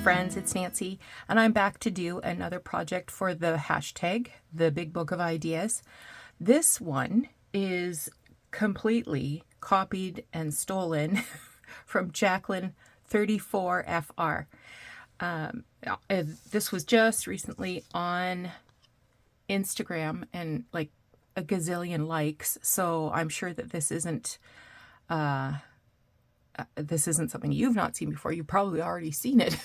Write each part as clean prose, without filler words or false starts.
friends, it's Nancy, and I'm back to do another project for the hashtag, the Big Book of Ideas. This one is completely copied and stolen from Jacqueline 34FR. This was just recently on Instagram and like a gazillion likes, so I'm sure that this isn't something you've not seen before. You've probably already seen it.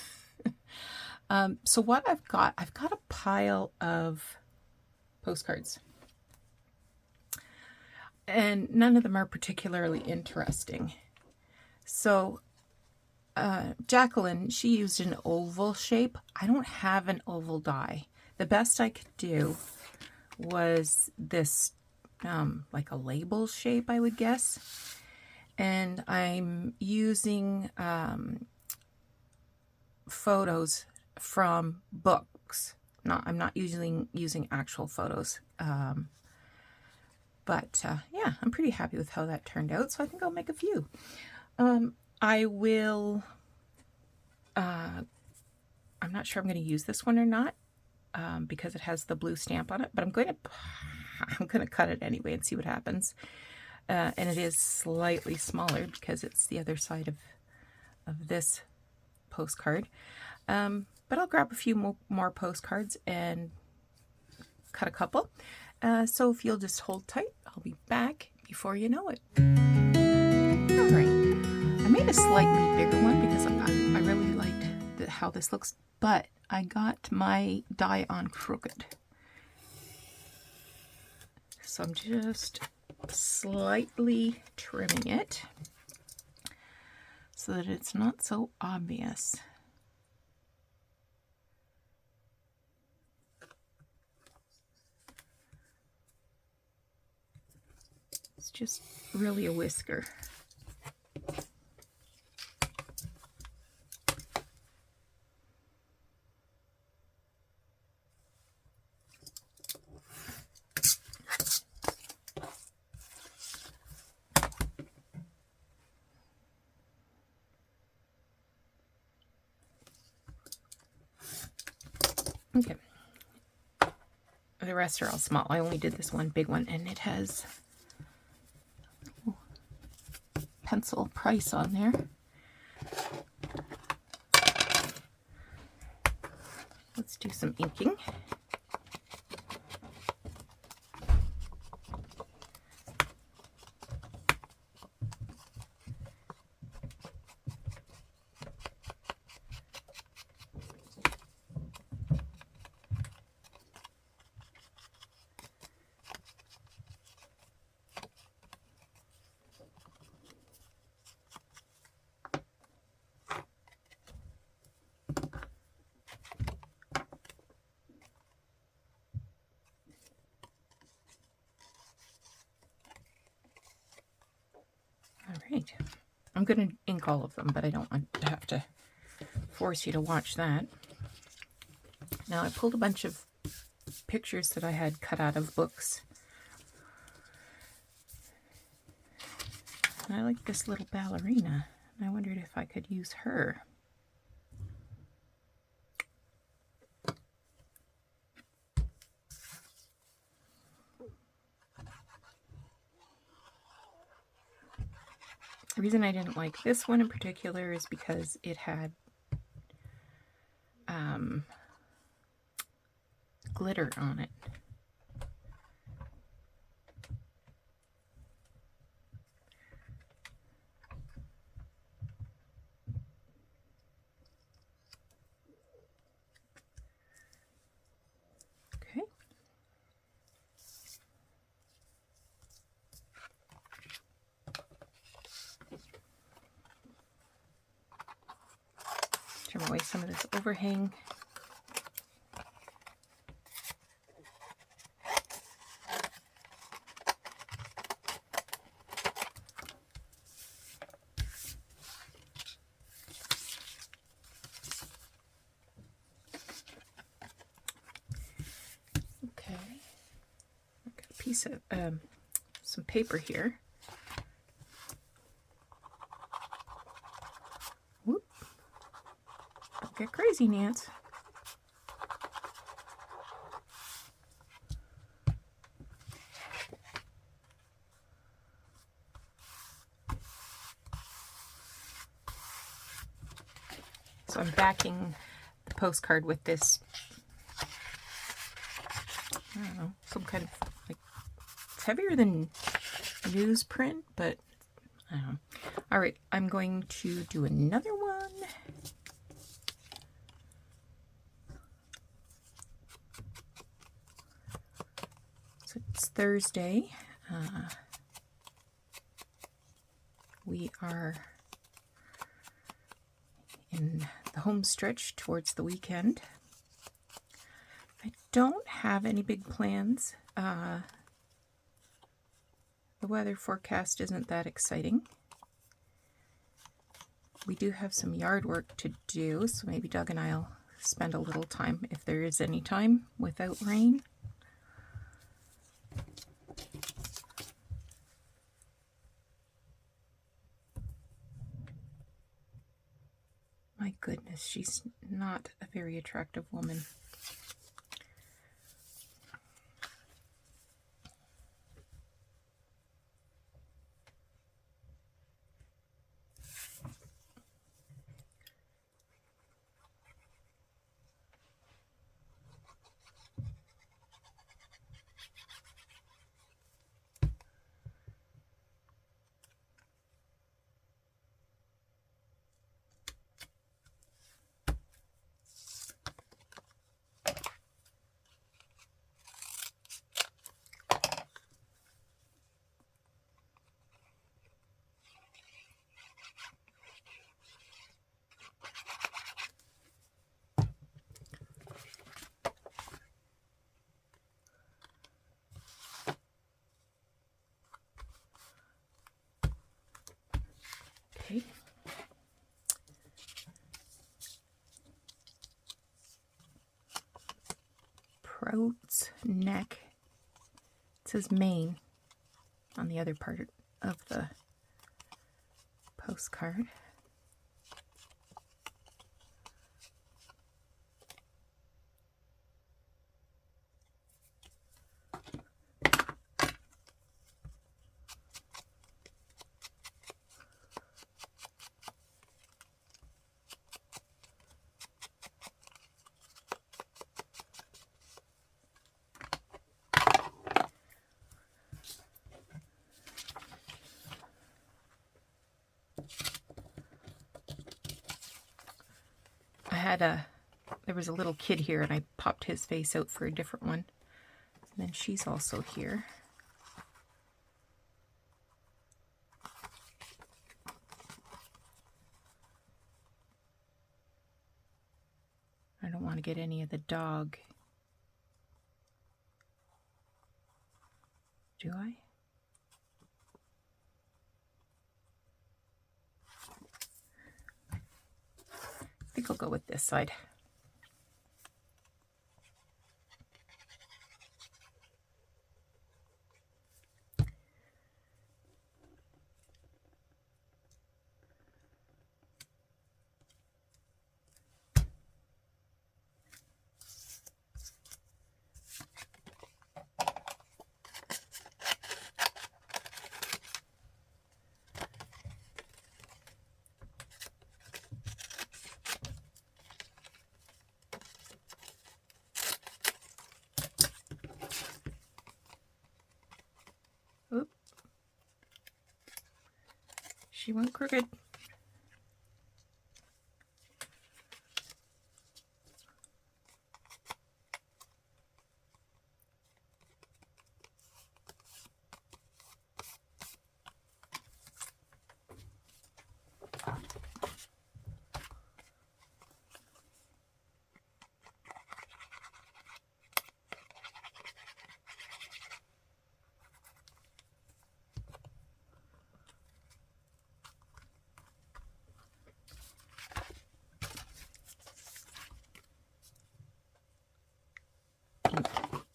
So what I've got a pile of postcards. And none of them are particularly interesting. So Jacqueline, she used an oval shape. I don't have an oval die. The best I could do was this like a label shape, I would guess. And I'm using photos from books. I'm not using actual photos. But yeah, I'm pretty happy with how that turned out. So I think I'll make a few. I will. I'm not sure I'm going to use this one or not because it has the blue stamp on it. But I'm going to cut it anyway and see what happens. And it is slightly smaller because it's the other side of this postcard. But I'll grab a few more postcards and cut a couple. So if you'll just hold tight, I'll be back before you know it. All right. I made a slightly bigger one because I really liked how this looks, but I got my die on crooked. So I'm just slightly trimming it so that it's not so obvious. It's just really a whisker. Okay. The rest are all small. I only did this one big one, and it has pencil price on there. Let's do some inking. Right. I'm going to ink all of them, but I don't want to have to force you to watch that. Now I pulled a bunch of pictures that I had cut out of books. And I like this little ballerina, and I wondered if I could use her. The reason I didn't like this one in particular is because it had glitter on it. Okay. Trim away some of this overhang. Piece of some paper here. Whoop. Get crazy, Nance. So I'm backing the postcard with this, I don't know, some kind of, like, it's heavier than newsprint, but I don't know. All right, I'm going to do another one. So it's Thursday. We are in the home stretch towards the weekend. I don't have any big plans. The weather forecast isn't that exciting. We do have some yard work to do, so maybe Doug and I'll spend a little time, if there is any time, without rain. My goodness, she's not a very attractive woman. Okay. Prout's Neck. It says Maine on the other part of the postcard. There was a little kid here and I popped his face out for a different one. And then she's also here. I don't want to get any of the dog. Do I? I think I'll go with this side. Oop. She went crooked.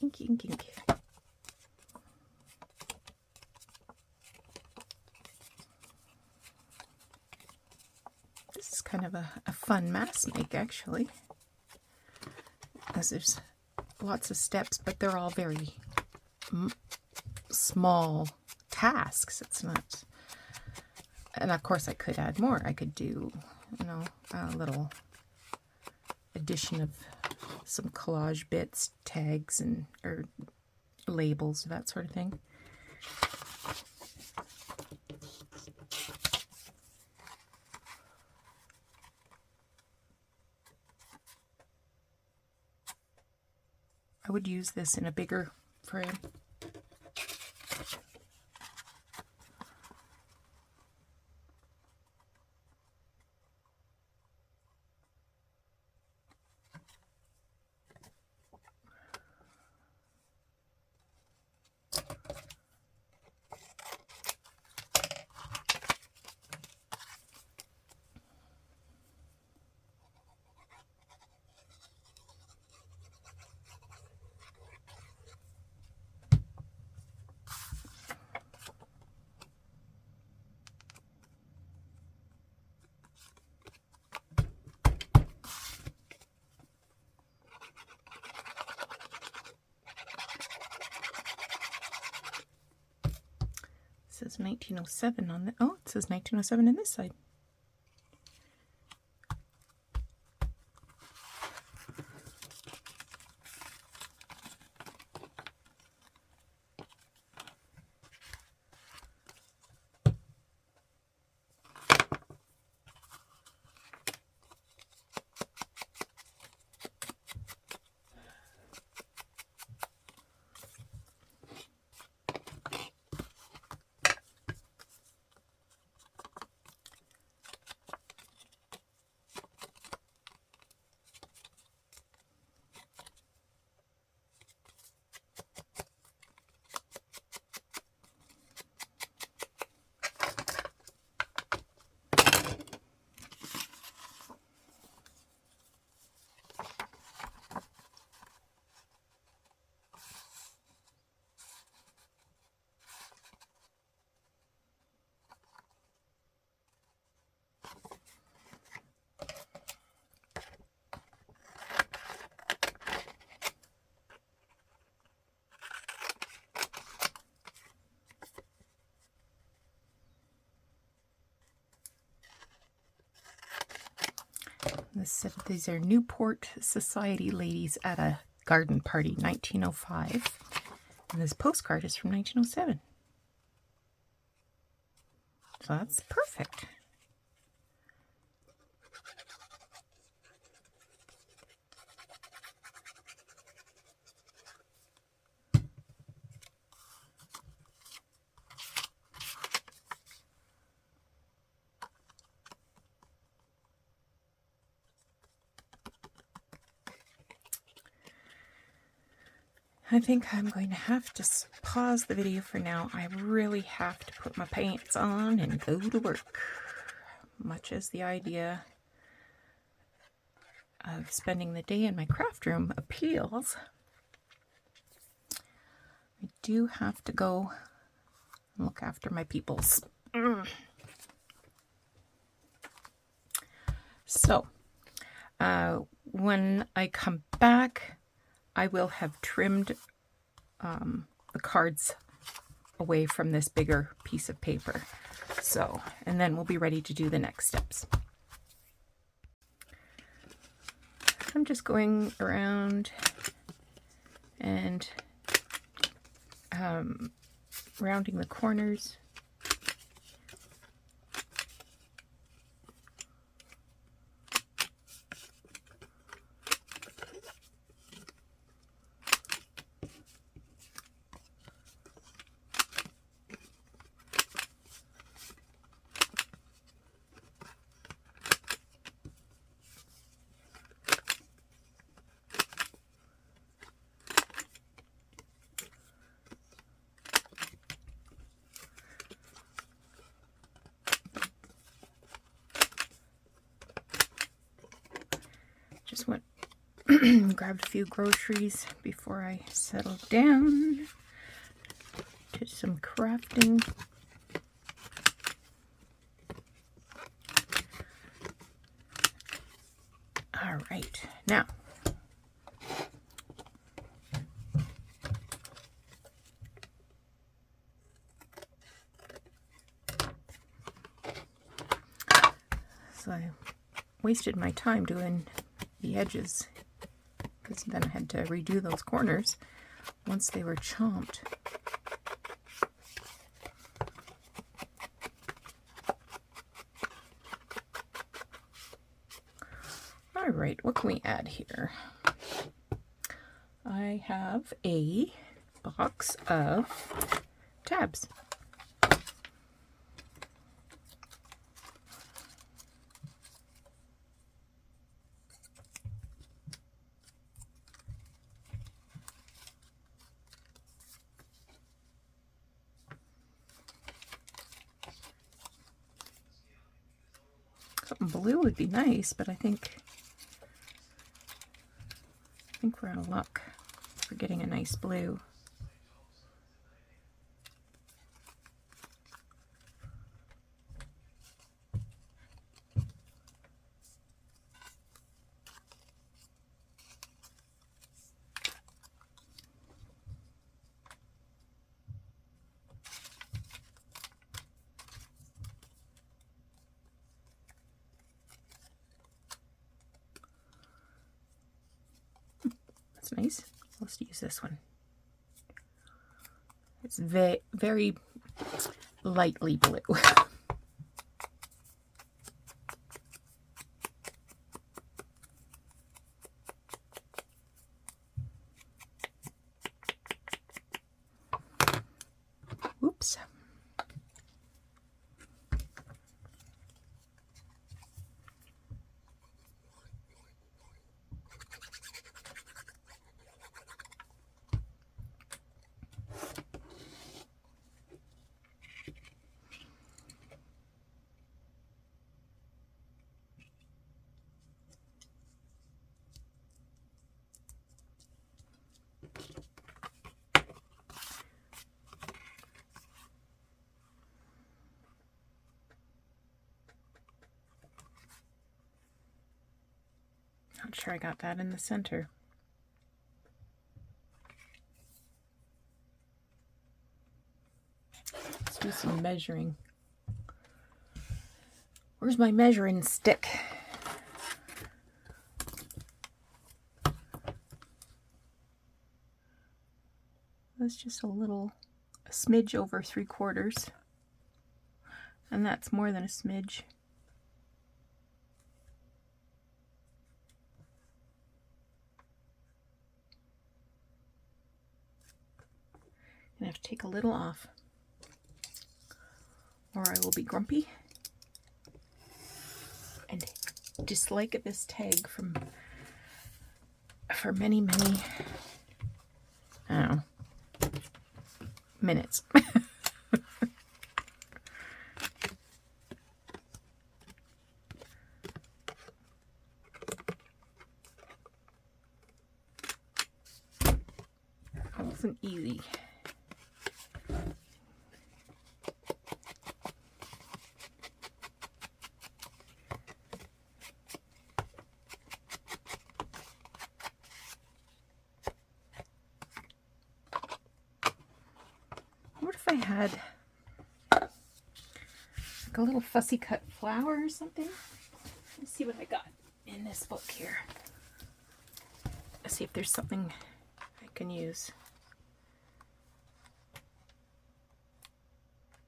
Ink, ink, ink. This is kind of a fun mask make, actually, as there's lots of steps, but they're all very small tasks. It's not, and of course I could add more. I could do, you know, a little addition of some collage bits, tags, and or labels, that sort of thing. I would use this in a bigger frame. It says 1907 on the, oh, it says 1907 on this side. This said these are Newport Society ladies at a garden party, 1905. And this postcard is from 1907. So that's perfect. I think I'm going to have to pause the video for now. I really have to put my pants on and go to work. Much as the idea of spending the day in my craft room appeals, I do have to go and look after my peoples. So, when I come back, I will have trimmed the cards away from this bigger piece of paper. So, and then we'll be ready to do the next steps. I'm just going around and rounding the corners. Just went grabbed a few groceries before I settled down to some crafting. right, now so I wasted my time doing the edges because then I had to redo those corners once they were chomped. All right, what can we add here? I have a box of tabs. Something blue would be nice, but I think we're out of luck for getting a nice blue. That's nice. Let's use this one. It's very lightly blue. Oops. Not sure I got that in the center. Let's do some measuring. Where's my measuring stick? That's just a smidge over 3/4. And that's more than a smidge. I have to take a little off, or I will be grumpy and dislike this tag for many, I don't know, minutes. It wasn't easy. What if I had like a little fussy cut flower or something? Let's see what I got in this book here. Let's see if there's something I can use.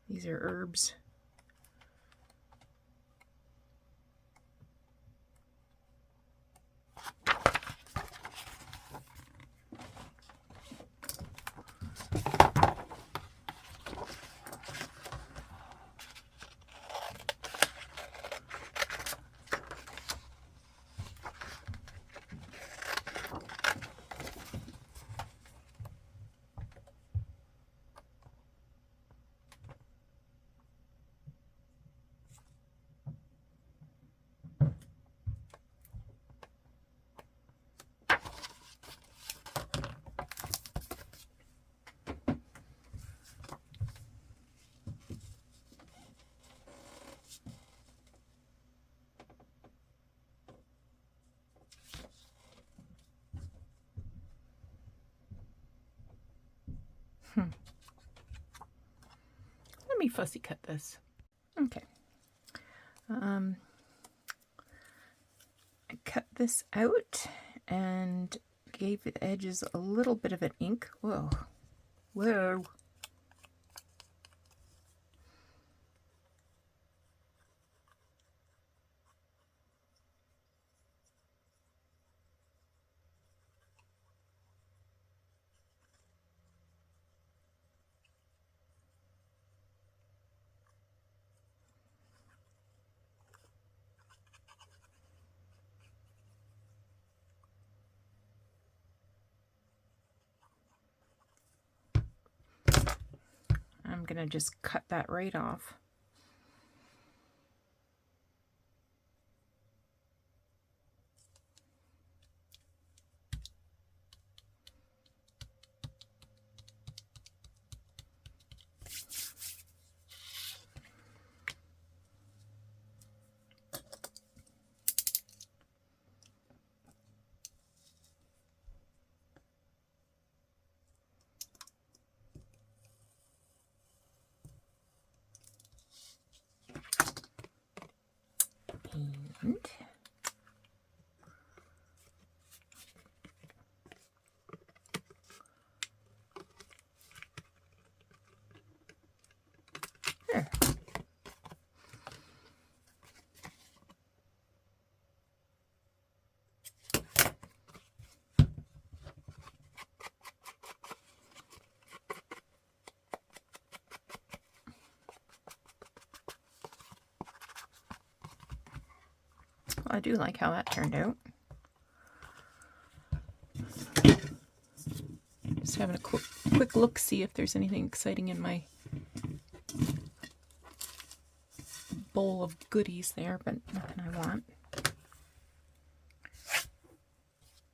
These are herbs. me fussy cut this. Okay. I cut this out and gave the edges a little bit of an ink. Whoa. Whoa. I'm going to just cut that right off. And there. I do like how that turned out. Just having a quick look, see if there's anything exciting in my bowl of goodies there, but nothing I want.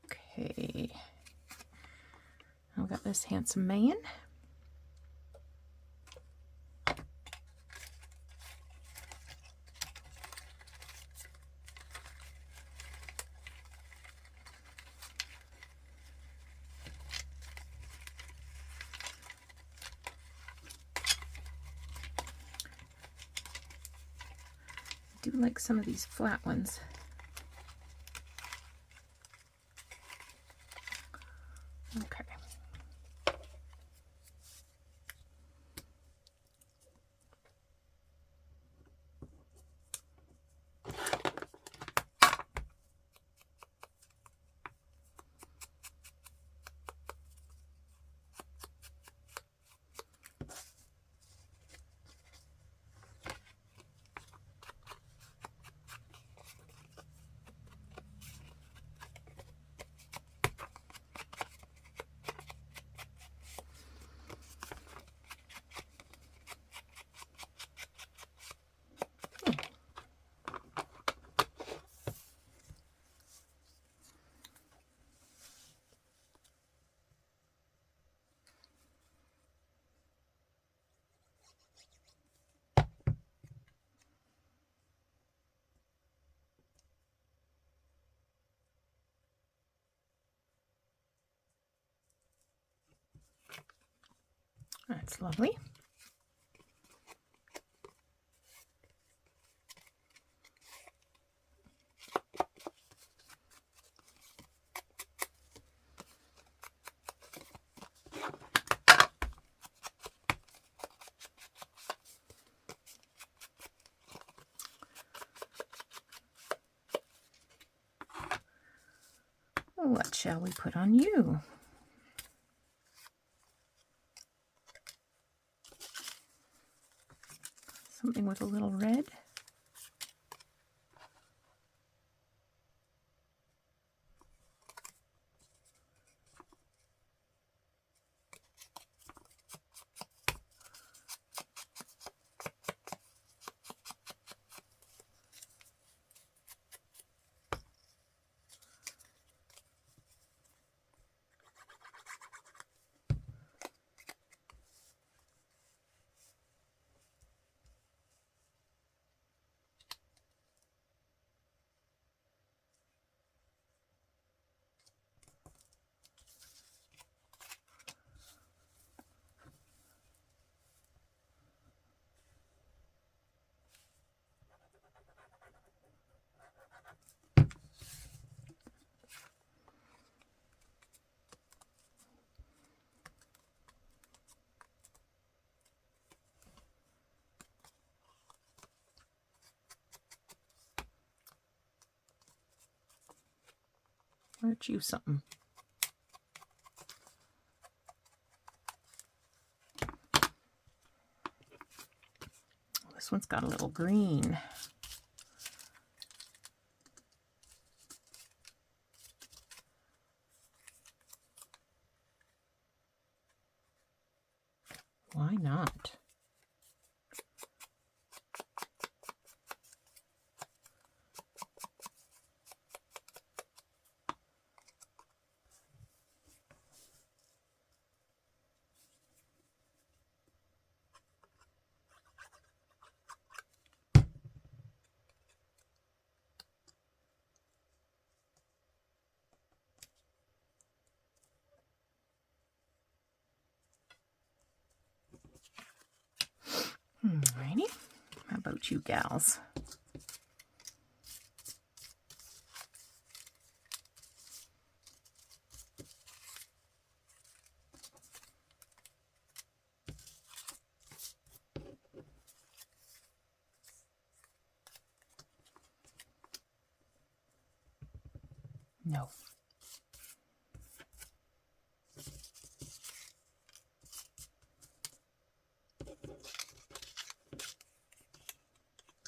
Okay. I've got this handsome man. I do like some of these flat ones. Okay. That's lovely. What shall we put on you? Something with a little red. Aren't you something? This one's got a little green. Why not? Alrighty. How about you gals? No.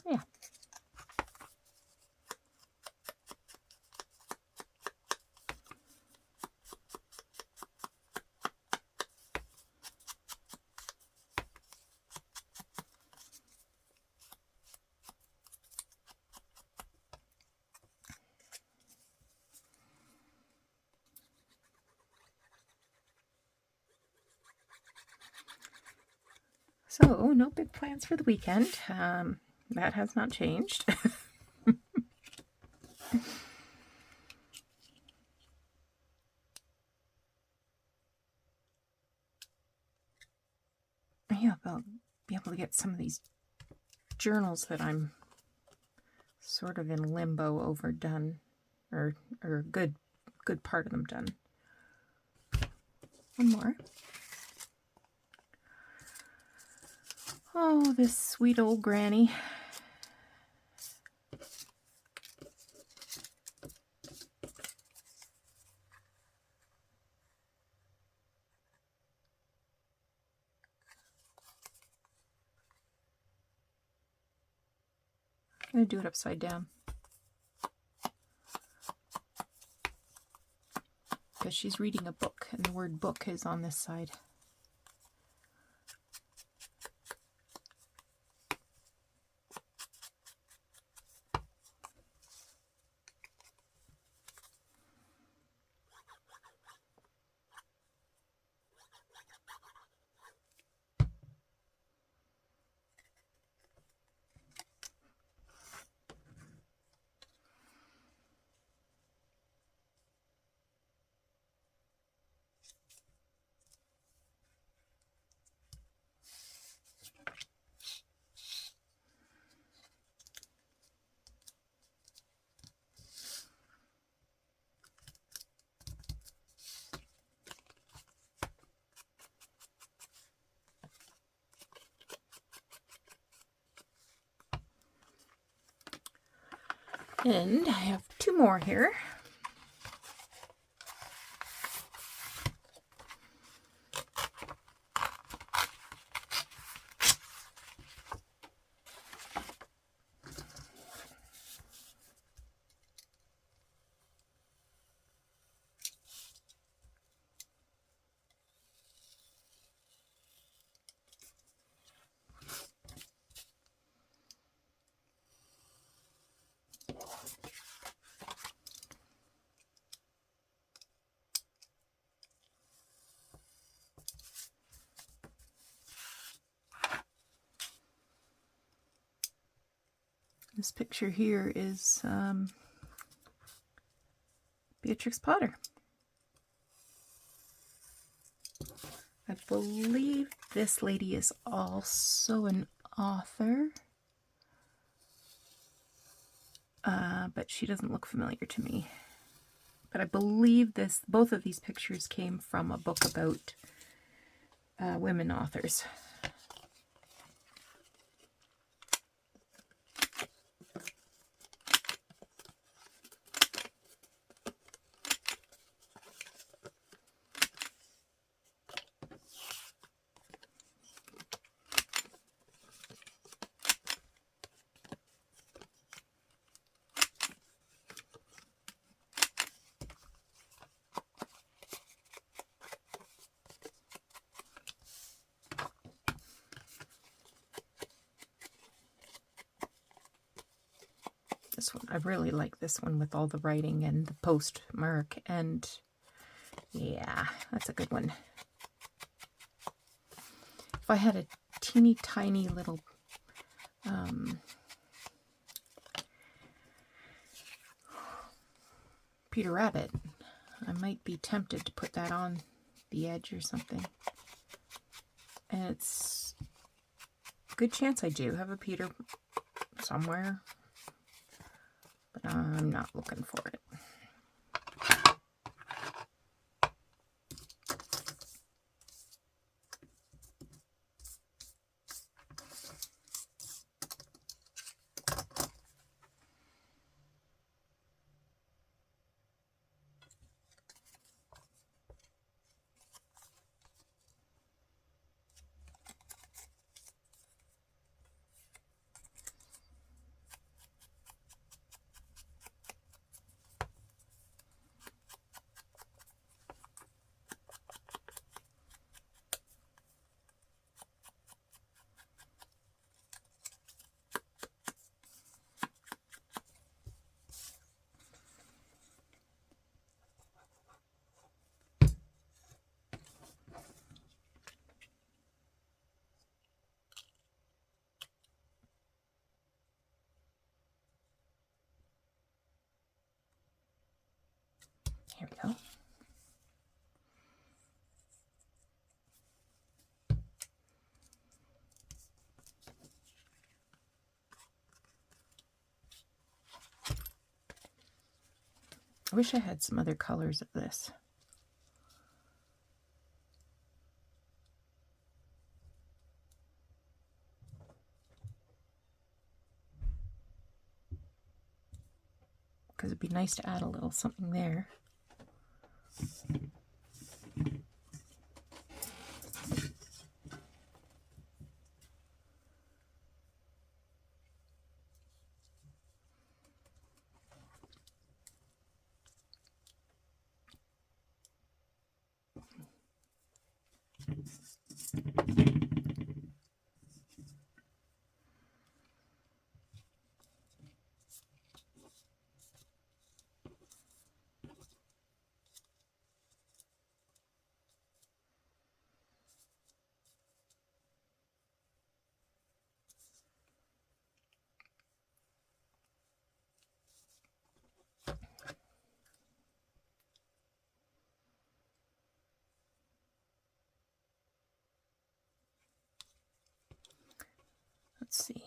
Yeah. So, no big plans for the weekend. That has not changed. Yeah, I'll be able to get some of these journals that I'm sort of in limbo over done, or a good part of them done. One more. Oh, this sweet old granny. I'm going to do it upside down, because she's reading a book and the word book is on this side. And I have two more here. This picture here is Beatrix Potter. I believe this lady is also an author, but she doesn't look familiar to me. But I believe both of these pictures came from a book about women authors. this one. I really like this one with all the writing and the postmark, and yeah, that's a good one. If I had a teeny tiny little Peter Rabbit, I might be tempted to put that on the edge or something. And it's a good chance I do have a Peter somewhere, but I'm not looking for it. Here we go. I wish I had some other colors of this. Because it'd be nice to add a little something there. Let's see.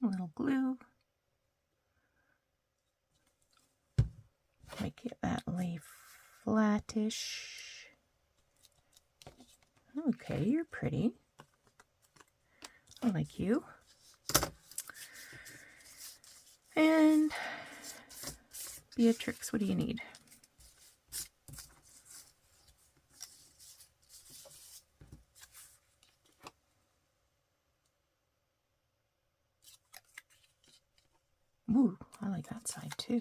A little glue. Make it that lay flattish. Okay, you're pretty. I like you. And Beatrix, what do you need? Ooh, I like that side too.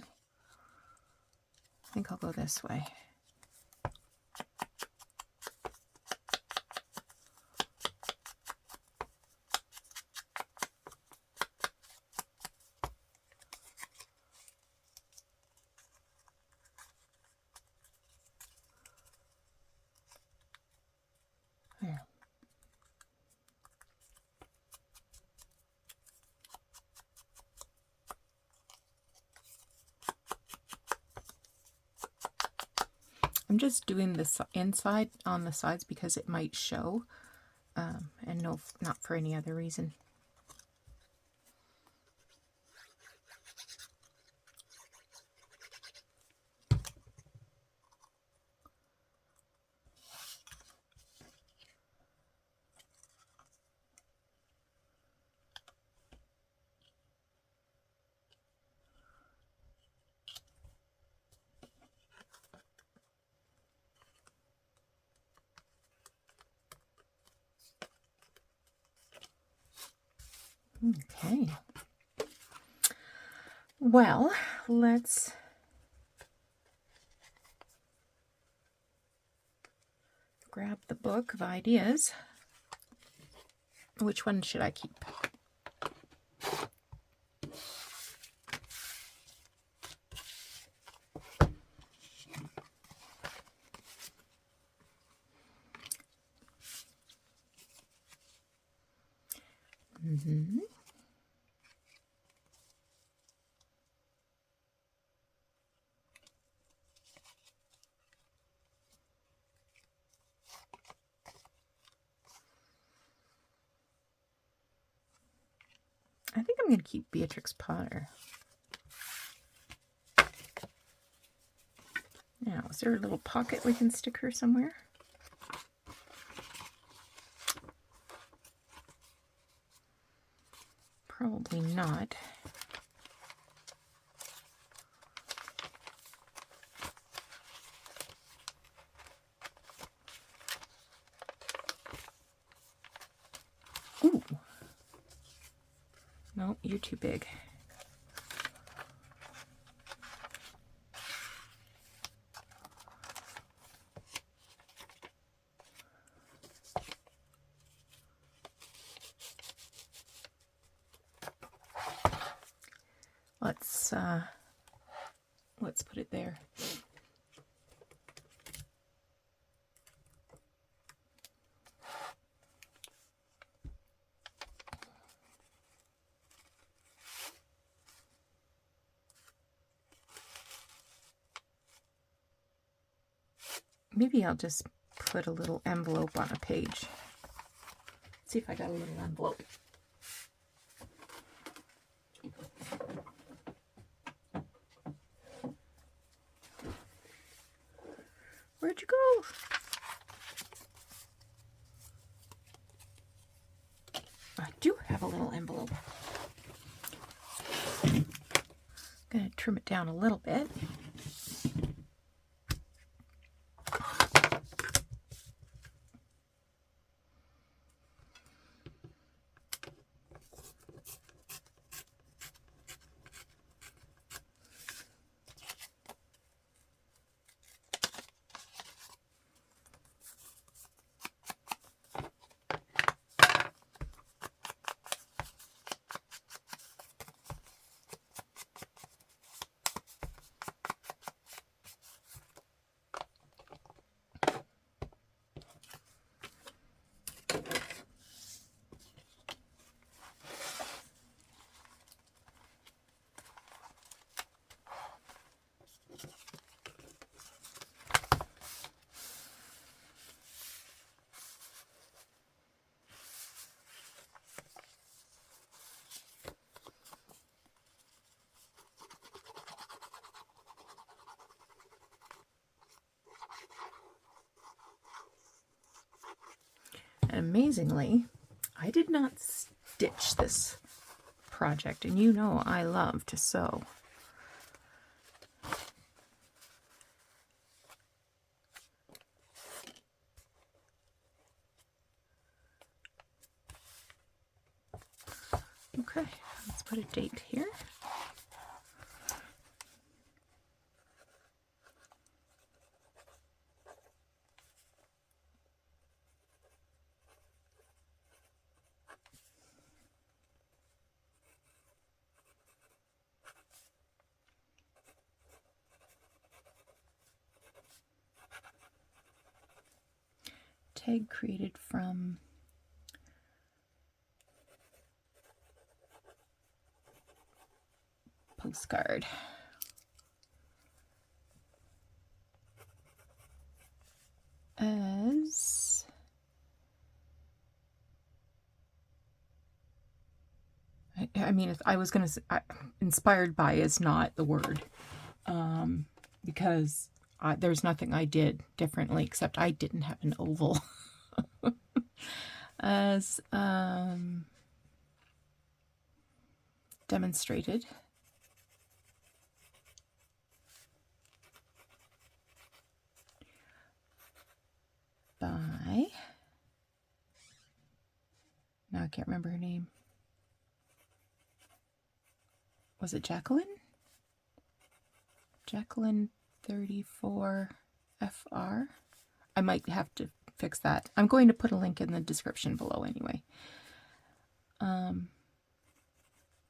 I think I'll go this way. There. I'm just doing this inside on the sides because it might show, and no, not for any other reason. Okay. Well, let's grab the book of ideas. Which one should I keep? Mm-hmm. I think I'm going to keep Beatrix Potter. Now, is there a little pocket we can stick her somewhere? Probably not. Ooh. No, you're too big. Let's put it there. Maybe I'll just put a little envelope on a page. Let's see if I got a little envelope. Where'd you go? I do have a little envelope. I'm going to trim it down a little bit. And amazingly, I did not stitch this project, and you know I love to sew. Okay, let's put a date here. Tag created from postcard. I mean, I was going to, inspired by is not the word, because there's nothing I did differently, except I didn't have an oval as demonstrated. By, now I can't remember her name. Was it Jacqueline? Jacqueline 34 FR. I might have to fix that. I'm going to put a link in the description below anyway. On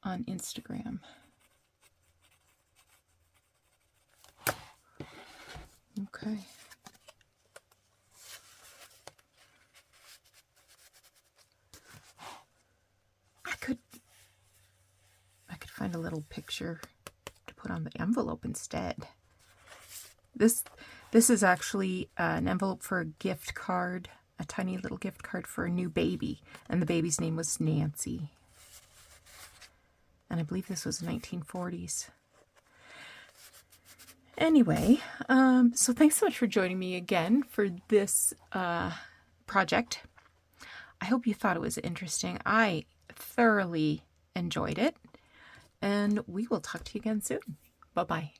Instagram. Okay. I could find a little picture to put on the envelope instead. This is actually an envelope for a gift card, a tiny little gift card for a new baby, and the baby's name was Nancy. And I believe this was 1940s. Anyway, so thanks so much for joining me again for this project. I hope you thought it was interesting. I thoroughly enjoyed it, and we will talk to you again soon. Bye-bye.